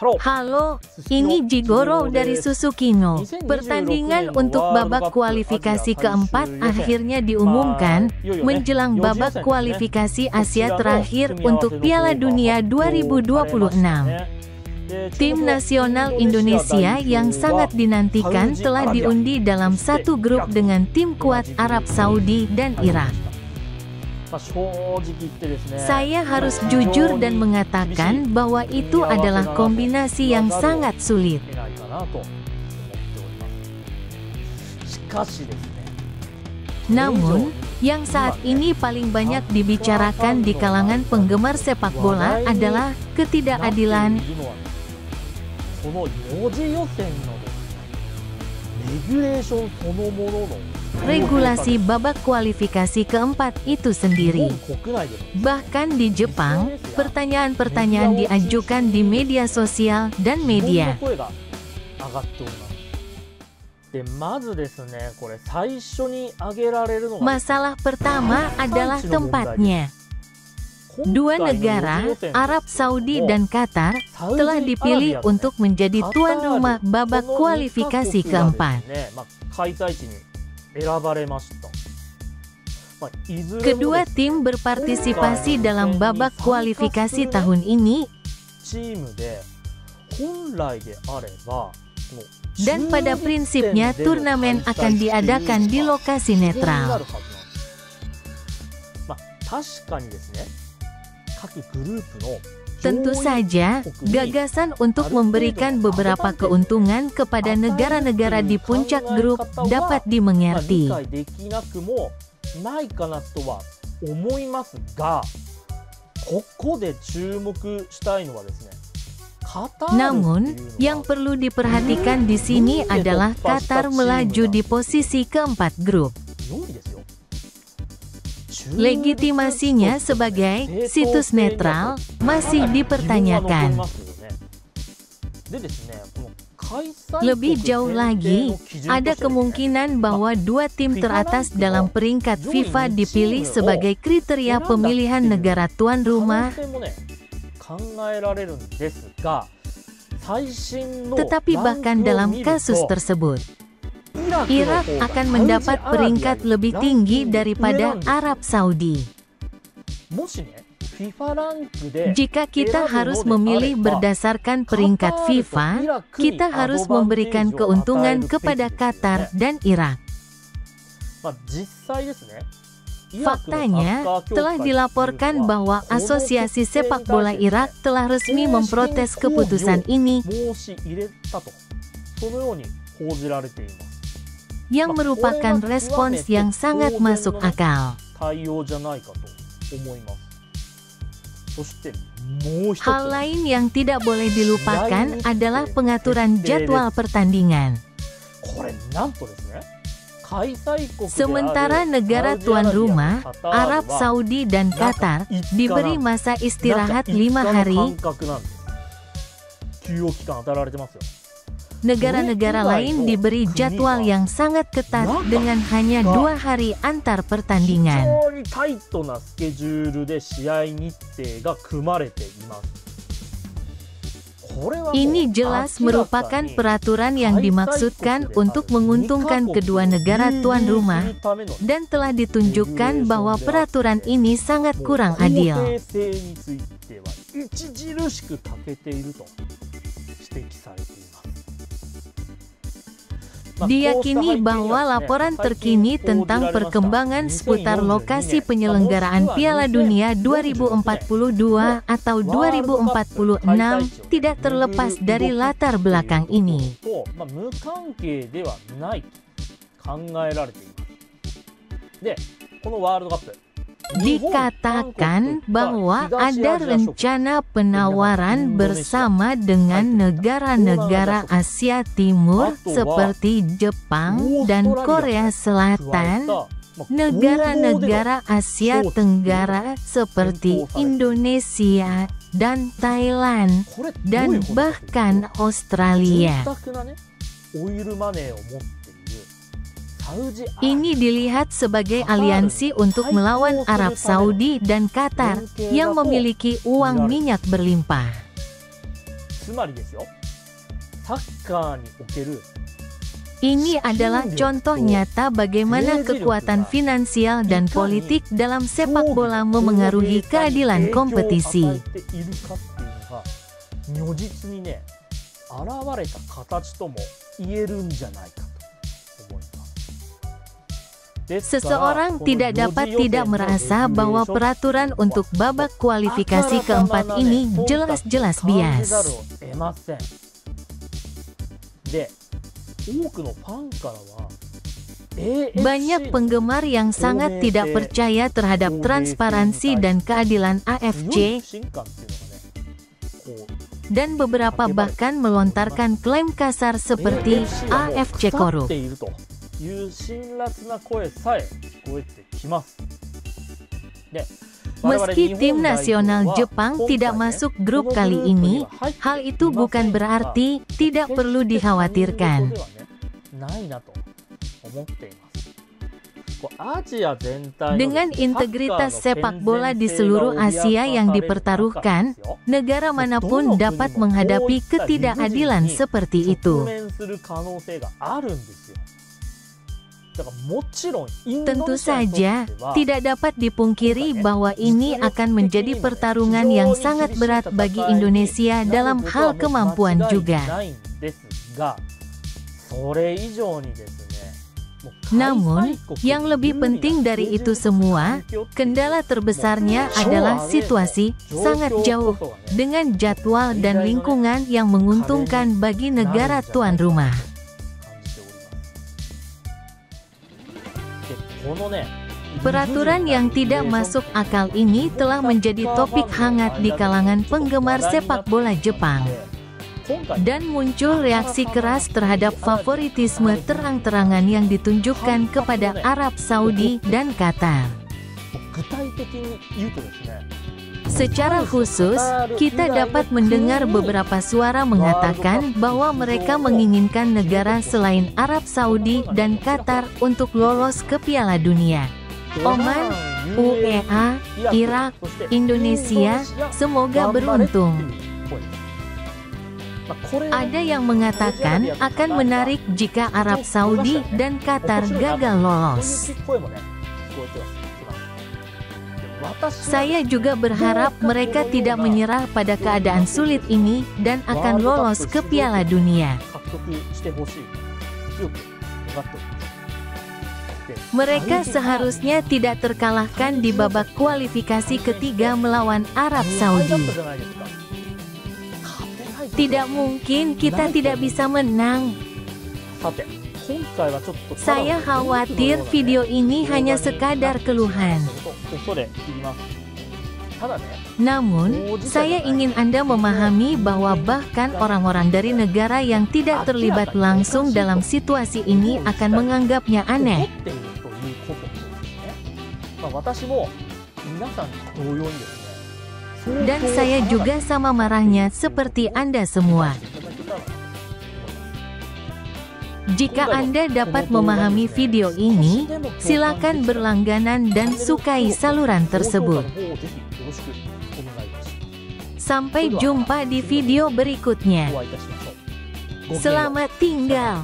Halo, ini Jigoro dari Susukino. Pertandingan untuk babak kualifikasi keempat akhirnya diumumkan menjelang babak kualifikasi Asia terakhir untuk Piala Dunia 2026. Tim nasional Indonesia yang sangat dinantikan telah diundi dalam satu grup dengan tim kuat Arab Saudi dan Irak. Saya harus jujur dan mengatakan bahwa itu adalah kombinasi yang sangat sulit. Namun, yang saat ini paling banyak dibicarakan di kalangan penggemar sepak bola adalah ketidakadilan regulasi babak kualifikasi keempat itu sendiri. Bahkan di Jepang, pertanyaan-pertanyaan diajukan di media sosial dan media. Masalah pertama adalah tempatnya. Dua negara, Arab Saudi dan Qatar, telah dipilih untuk menjadi tuan rumah babak kualifikasi keempat. Kedua tim berpartisipasi dalam babak kualifikasi tahun ini, dan pada prinsipnya turnamen akan diadakan di lokasi netral. Tentu saja, gagasan untuk memberikan beberapa keuntungan kepada negara-negara di puncak grup dapat dimengerti. Namun, yang perlu diperhatikan di sini adalah Qatar melaju di posisi keempat grup. Legitimasinya sebagai situs netral masih dipertanyakan. Lebih jauh lagi, ada kemungkinan bahwa dua tim teratas dalam peringkat FIFA dipilih sebagai kriteria pemilihan negara tuan rumah. Tetapi bahkan dalam kasus tersebut, Irak akan mendapat peringkat lebih tinggi daripada Arab Saudi. Jika kita harus memilih berdasarkan peringkat FIFA, kita harus memberikan keuntungan kepada Qatar dan Irak. Faktanya, telah dilaporkan bahwa Asosiasi Sepak Bola Irak telah resmi memprotes keputusan ini, yang merupakan respons yang sangat masuk akal. Hal lain yang tidak boleh dilupakan adalah pengaturan jadwal pertandingan. Sementara negara tuan rumah, Arab Saudi dan Qatar, diberi masa istirahat 5 hari, negara-negara lain diberi jadwal yang sangat ketat dengan hanya 2 hari antar pertandingan. Ini jelas merupakan peraturan yang dimaksudkan untuk menguntungkan kedua negara tuan rumah, dan telah ditunjukkan bahwa peraturan ini sangat kurang adil. Diyakini bahwa laporan terkini tentang perkembangan seputar lokasi penyelenggaraan Piala Dunia 2042 atau 2046 tidak terlepas dari latar belakang ini. Dikatakan bahwa ada rencana penawaran bersama dengan negara-negara Asia Timur seperti Jepang dan Korea Selatan, negara-negara Asia Tenggara seperti Indonesia dan Thailand, dan bahkan Australia. Ini dilihat sebagai aliansi untuk melawan Arab Saudi dan Qatar yang memiliki uang minyak berlimpah. Ini adalah contoh nyata bagaimana kekuatan finansial dan politik dalam sepak bola memengaruhi keadilan kompetisi. Seseorang tidak dapat tidak merasa bahwa peraturan untuk babak kualifikasi keempat ini jelas-jelas bias. Banyak penggemar yang sangat tidak percaya terhadap transparansi dan keadilan AFC, dan beberapa bahkan melontarkan klaim kasar seperti AFC korup. Meski tim nasional Jepang tidak masuk grup kali ini, hal itu bukan berarti tidak perlu dikhawatirkan. Dengan integritas sepak bola di seluruh Asia yang dipertaruhkan, negara manapun dapat menghadapi ketidakadilan seperti itu. Tentu saja, tidak dapat dipungkiri bahwa ini akan menjadi pertarungan yang sangat berat bagi Indonesia dalam hal kemampuan juga. Namun, yang lebih penting dari itu semua, kendala terbesarnya adalah situasi sangat jauh dengan jadwal dan lingkungan yang menguntungkan bagi negara tuan rumah. Peraturan yang tidak masuk akal ini telah menjadi topik hangat di kalangan penggemar sepak bola Jepang. Dan muncul reaksi keras terhadap favoritisme terang-terangan yang ditunjukkan kepada Arab Saudi dan Qatar. Secara khusus, kita dapat mendengar beberapa suara mengatakan bahwa mereka menginginkan negara selain Arab Saudi dan Qatar untuk lolos ke Piala Dunia. Oman, UEA, Irak, Indonesia, semoga beruntung. Ada yang mengatakan akan menarik jika Arab Saudi dan Qatar gagal lolos. Saya juga berharap mereka tidak menyerah pada keadaan sulit ini dan akan lolos ke Piala Dunia. Mereka seharusnya tidak terkalahkan di babak kualifikasi ketiga melawan Arab Saudi. Tidak mungkin kita tidak bisa menang. Saya khawatir video ini hanya sekadar keluhan. Namun, saya ingin Anda memahami bahwa bahkan orang-orang dari negara yang tidak terlibat langsung dalam situasi ini akan menganggapnya aneh. Dan saya juga sama marahnya seperti Anda semua. Jika Anda dapat memahami video ini, silakan berlangganan dan sukai saluran tersebut. Sampai jumpa di video berikutnya. Selamat tinggal.